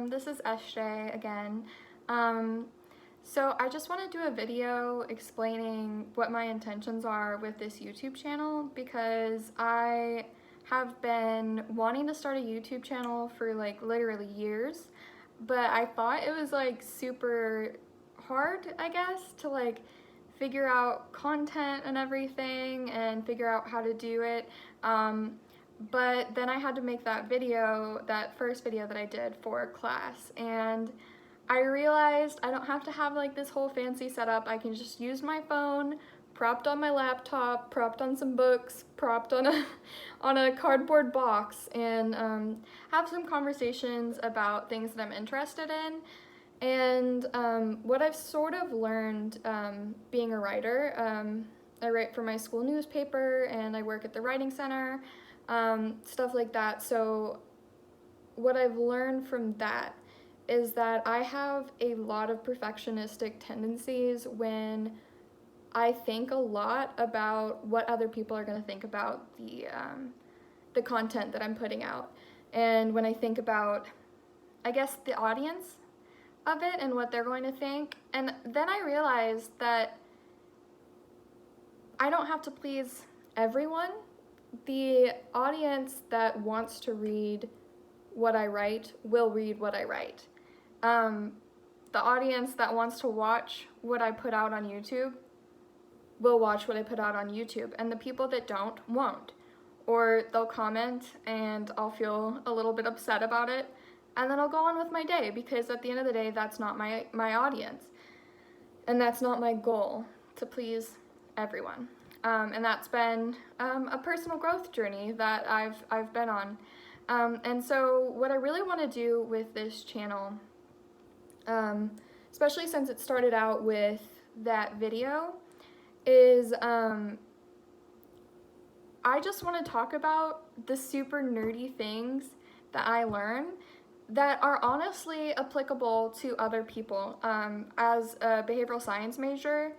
This is SJ again. So I just want to do a video explaining what my intentions are with this YouTube channel because I have been wanting to start a YouTube channel for like literally years, but I thought it was like super hard, I guess, to like figure out content and everything and figure out how to do it. But then I had to make that video, that first video that I did for class, and I realized I don't have to have like this whole fancy setup. I can just use my phone, propped on my laptop, propped on some books, propped on a on a cardboard box, and have some conversations about things that I'm interested in. And what I've sort of learned being a writer, I write for my school newspaper and I work at the writing center, stuff like that. So what I've learned from that is that I have a lot of perfectionistic tendencies when I think a lot about what other people are going to think about the content that I'm putting out. And when I think about, I guess, the audience of it and what they're going to think, and then I realized that I don't have to please everyone. The audience that wants to read what I write will read what I write. The audience that wants to watch what I put out on YouTube will watch what I put out on YouTube, and the people that don't won't. Or they'll comment and I'll feel a little bit upset about it, and then I'll go on with my day, because at the end of the day, that's not my audience. And that's not my goal, to please everyone. And that's been a personal growth journey that I've been on. And so what I really want to do with this channel, especially since it started out with that video, is I just want to talk about the super nerdy things that I learn that are honestly applicable to other people. As a behavioral science major,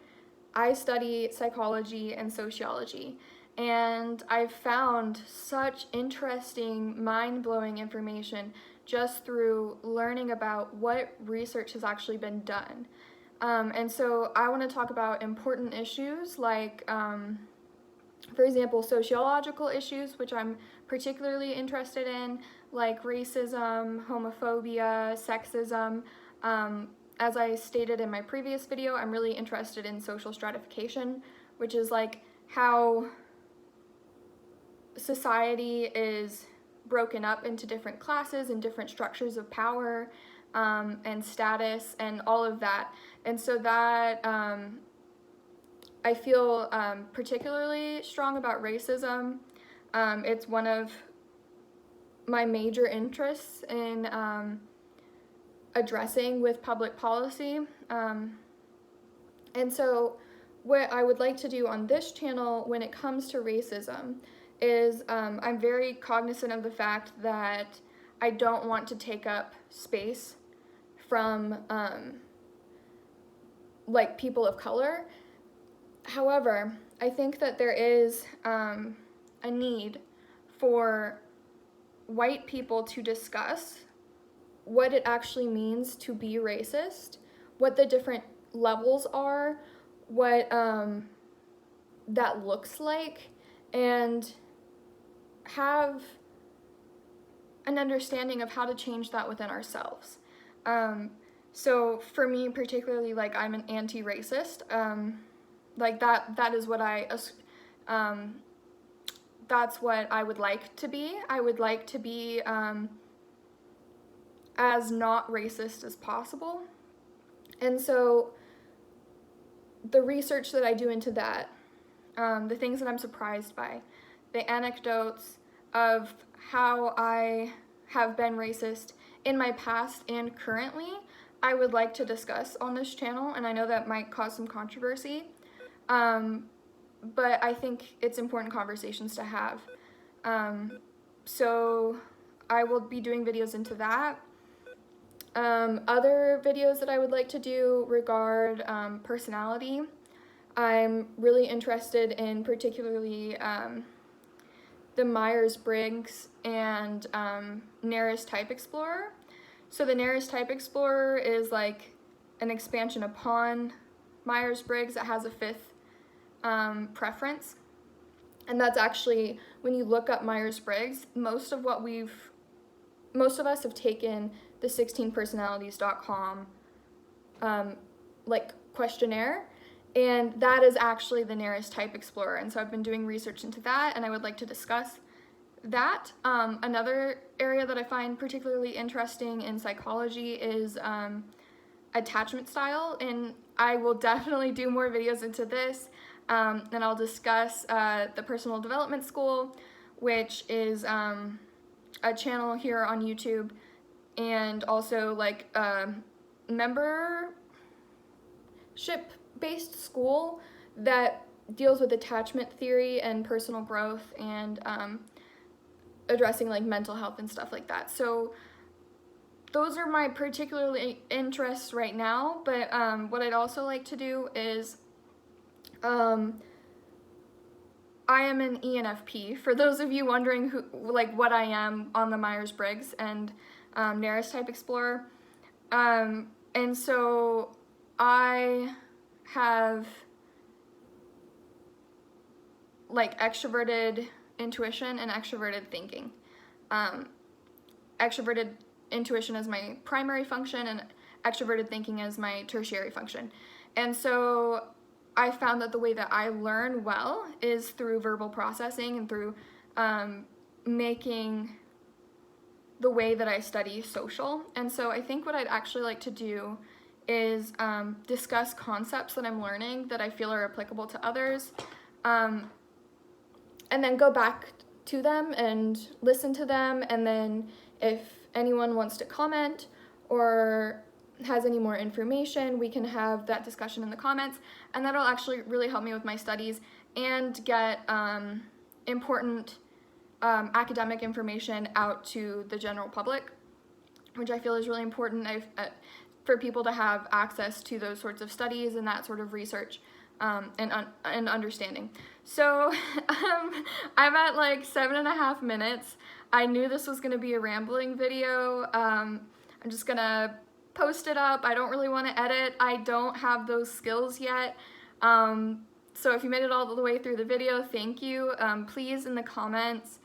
I study psychology and sociology, and I've found such interesting, mind-blowing information just through learning about what research has actually been done. And so I want to talk about important issues like, for example, sociological issues, which I'm particularly interested in, like racism, homophobia, sexism. As I stated in my previous video, I'm really interested in social stratification, which is like how society is broken up into different classes and different structures of power and status and all of that. And so that I feel particularly strong about racism. It's one of my major interests in addressing with public policy. And so what I would like to do on this channel when it comes to racism is I'm very cognizant of the fact that I don't want to take up space from like people of color. However, I think that there is a need for white people to discuss what it actually means to be racist, what the different levels are, what that looks like, and have an understanding of how to change that within ourselves. So for me particularly, like, I'm an anti-racist. Like that is what that's what I would like to be. I would like to be as not racist as possible. And so the research that I do into that, the things that I'm surprised by, the anecdotes of how I have been racist in my past and currently, I would like to discuss on this channel, and I know that might cause some controversy, but I think it's important conversations to have. So I will be doing videos into that. Other videos that I would like to do regard personality. I'm really interested in particularly the Myers-Briggs and NARIS Type Explorer, So the Nearest Type Explorer is like an expansion upon Myers-Briggs that has a fifth preference. And that's actually, when you look up Myers-Briggs, most of us have taken the 16personalities.com like questionnaire, and that is actually the Nearest Type Explorer. And so I've been doing research into that, and I would like to discuss that. Another area that I find particularly interesting in psychology is attachment style, and I will definitely do more videos into this. And I'll discuss the Personal Development School, which is a channel here on YouTube, and also like a membership-based school that deals with attachment theory and personal growth and addressing like mental health and stuff like that. So those are my particularly interests right now, but what I'd also like to do is I am an ENFP. For those of you wondering what I am on the Myers-Briggs and Nearest Type Explorer, and so I have like extroverted intuition and extroverted thinking. Extroverted intuition as my primary function and extroverted thinking as my tertiary function. And so I found that the way that I learn well is through verbal processing and through making the way that I study social. And so I think what I'd actually like to do is discuss concepts that I'm learning that I feel are applicable to others, and then go back to them and listen to them, and then if anyone wants to comment or has any more information, we can have that discussion in the comments, and that'll actually really help me with my studies and get important academic information out to the general public, which I feel is really important for people to have access to those sorts of studies and that sort of research and understanding. So I'm at like 7.5 minutes. I knew this was going to be a rambling video. I'm just going to post it up. I don't really want to edit. I don't have those skills yet. So if you made it all the way through the video, thank you. Please, in the comments,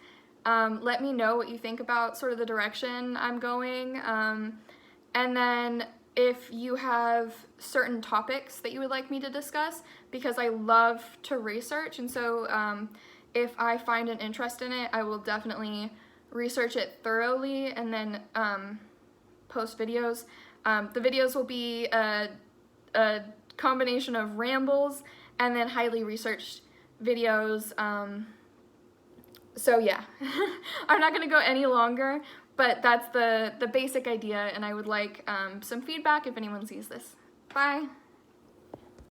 let me know what you think about sort of the direction I'm going. And then if you have certain topics that you would like me to discuss, because I love to research, and so if I find an interest in it, I will definitely research it thoroughly and then post videos. The videos will be a combination of rambles and then highly researched videos. So yeah, I'm not going to go any longer, but that's the basic idea, and I would like some feedback if anyone sees this. Bye!